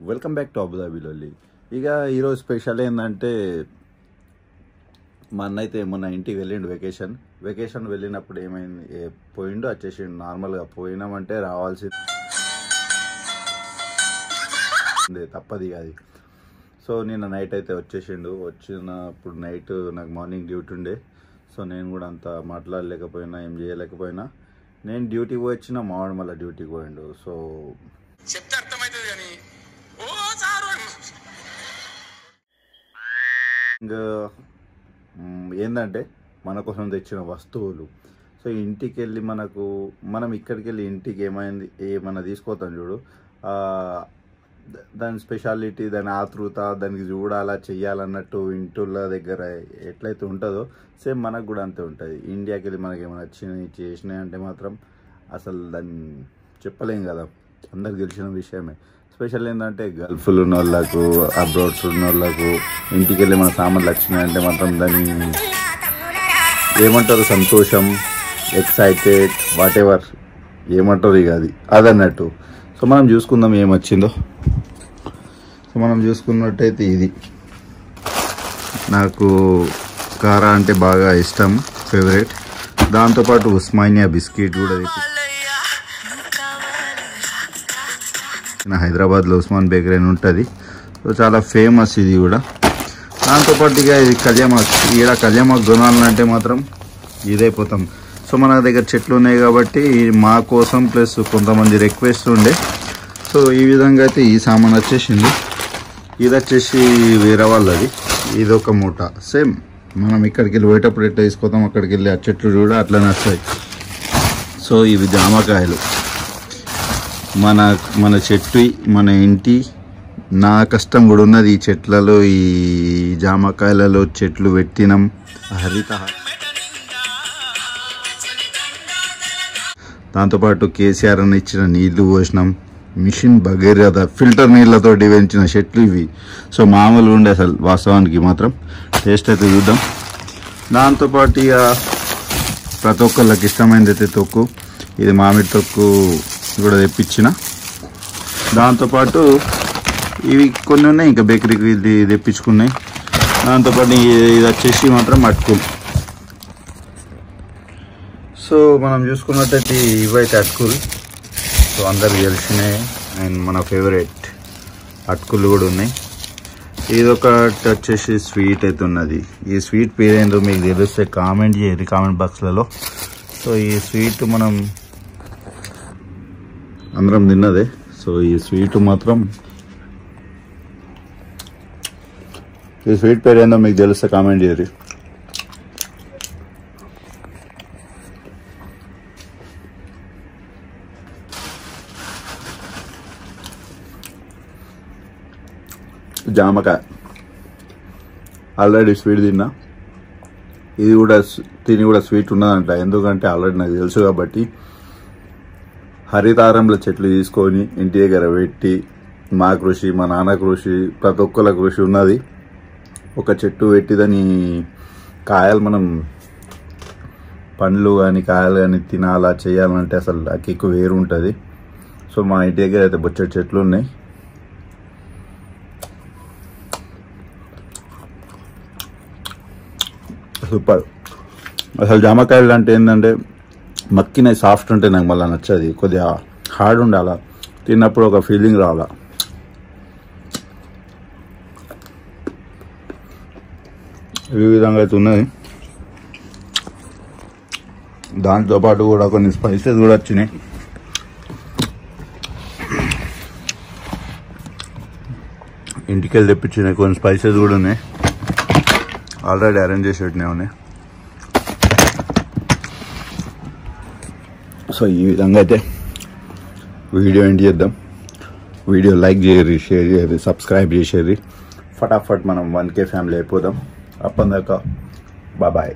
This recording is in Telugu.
వెల్కమ్ బ్యాక్ టు అబుదాబి లొల్లి. ఇక ఈరోజు స్పెషల్ ఏంటంటే మా అన్న అయితే మొన్న ఇంటికి వెళ్ళిండు వెకేషన్ వెళ్ళినప్పుడు ఏమైంది పోయిండు వచ్చేసిండు. నార్మల్గా పోయినామంటే రావాల్సింది తప్పది అది. సో నిన్న నైట్ అయితే వచ్చేసిండు. వచ్చినప్పుడు నైట్ నాకు మార్నింగ్ డ్యూటీ ఉండే. సో నేను కూడా అంత మాట్లాడలేకపోయినా ఏం చేయలేకపోయినా. నేను డ్యూటీకి వచ్చిన మావాడు మళ్ళీ డ్యూటీకి పోయిండు. సో చెప్తే అర్థమవుతుంది కానీ ఇంకా ఏంటంటే మన కోసం తెచ్చిన వస్తువులు. సో ఇంటికి వెళ్ళి మనం ఇక్కడికి వెళ్ళి ఇంటికి ఏమైనా తీసుకోతాం చూడు, దాని స్పెషాలిటీ, దాని ఆతృత, దానికి చూడాలా చెయ్యాలన్నట్టు ఇంటిళ్ళ దగ్గర ఎట్లయితే ఉంటుందో సేమ్ మనకు కూడా అంతే ఉంటుంది. ఇండియాకి వెళ్ళి మనకి ఏమైనా చేసినాయి అంటే మాత్రం అసలు దాన్ని చెప్పలేం కదా, అందరికి తెలిసిన విషయమే. స్పెషల్ ఏంటంటే గల్ఫ్లో ఉన్న వాళ్ళకు, అబ్రాడ్స్ ఉన్న వాళ్ళకు ఇంటికి వెళ్ళి మన సామాన్లు వచ్చినాయంటే మాత్రం దాన్ని ఏమంటారు, సంతోషం, ఎక్సైటెడ్, వాట్ ఎవర్ ఏమంటారు ఇక అదన్నట్టు. సో మనం చూసుకుందాం ఏమొచ్చిందో. సో మనం చూసుకున్నట్టయితే ఇది నాకు కారా అంటే బాగా ఇష్టం, ఫేవరెట్. దాంతోపాటు ఉస్మానియా బిస్కెట్ కూడా హైదరాబాద్లో ఉస్మాన్ బేకరీ అని ఉంటుంది. సో చాలా ఫేమస్ ఇది కూడా. దాంతోపాటు ఇక ఇది కళ్యామాక్. కళ్యామాక్ కొనాలంటే మాత్రం ఇదైపోతాం. సో మన దగ్గర చెట్లు ఉన్నాయి కాబట్టి మా కోసం ప్లస్ కొంతమంది రిక్వెస్ట్ ఉండే. సో ఈ విధంగా అయితే ఈ సామాన్ వచ్చేసింది. ఇది వచ్చేసి వేరే వాళ్ళది. ఇది ఒక మూట. సేమ్ మనం ఇక్కడికి వెళ్ళి పోయేటప్పుడు ఎట్లా తీసుకోతాం, అక్కడికి వెళ్ళి ఆ చెట్లు కూడా అట్లనే వస్తాయి. సో ఇవి జామకాయలు, మన చెట్టు, మన ఇంటి, నా కష్టం కూడా ఉన్నది ఈ చెట్లలో. ఈ జామకాయలలో చెట్లు పెట్టినాం, దాంతోపాటు కేసీఆర్ అని ఇచ్చిన నీళ్లు పోసినాం. మిషన్ భగీరథ ఫిల్టర్ నీళ్ళతో పెంచిన చెట్లు ఇవి. సో మామూలుగా ఉండే అసలు వాస్తవానికి మాత్రం. టేస్ట్ అయితే చూద్దాం. దాంతోపాటు ఇక ప్రతి ఒక్కళ్ళకి ఇష్టమైనది అయితే తొక్కు. ఇది మామిడి తొక్కు కూడా తెప్పించిన. దాంతోపాటు ఇవి కొన్ని ఉన్నాయి, ఇంకా బేకరీకి ఇది తెప్పించుకున్నాయి. దాంతోపాటు ఇది వచ్చేసి మాత్రం అటుకులు. సో మనం చూసుకున్నట్టయితే ఇవైతే అటుకులు. సో అందరికి తెలిసినాయి. అండ్ మన ఫేవరెట్ అటుకులు కూడా ఉన్నాయి. ఇదొకటి వచ్చేసి స్వీట్ అయితే ఉన్నది. ఈ స్వీట్ పేరేందో మీకు తెలిస్తే కామెంట్ చేయండి కామెంట్ బాక్స్లలో. సో ఈ స్వీట్ మనం అందరం తిన్నదే. సో ఈ స్వీట్ మాత్రం, ఈ స్వీట్ పేరు ఏందో మీకు తెలిస్తే కామెంట్ చేయరు. జామకాయ ఆల్రెడీ స్వీట్ తిన్నా. ఇది కూడా కూడా స్వీట్ ఉన్నదంట. ఎందుకంటే ఆల్రెడీ నాకు తెలుసు కాబట్టి. హరితారంలో చెట్లు తీసుకొని ఇంటి దగ్గర పెట్టి, మా కృషి, మా నాన్న కృషి, ప్రతి ఒక్కళ్ళ కృషి ఉన్నది. ఒక చెట్టు పెట్టి దాని కాయలు మనం పండ్లు కానీ కాయలు కానీ తినాలా చేయాలంటే అసలు ఆ కిక్కు వేరు ఉంటుంది. సో మా ఇంటి దగ్గర అయితే బొచ్చటి చెట్లు ఉన్నాయి. సూపర్. అసలు జామకాయలు అంటే ఏంటంటే మక్కినాయి, సాఫ్ట్ ఉంటే నాకు మళ్ళీ నచ్చది. కొద్దిగా హార్డ్ ఉండాలా, తిన్నప్పుడు ఒక ఫీలింగ్ రావాలా. ఈ విధంగా అయితే ఉన్నది. దాంతోపాటు కూడా కొన్ని స్పైసెస్ కూడా వచ్చినాయి. ఇంటికి వెళ్ళి తెప్పించినాయి. కొన్ని స్పైసెస్ కూడా ఉన్నాయి, ఆల్రెడీ అరేంజ్ చేసి పెట్టినవి ఉన్నాయి. సో ఈ విధంగా అయితే వీడియో ఎండ్ చేద్దాం. వీడియో లైక్ చేయరు, షేర్ చేయరు, సబ్స్క్రైబ్ చేసేది. ఫటాఫట్ మనం 1K ఫ్యామిలీ అయిపోదాం. అప్పటిదాకా బాయ్.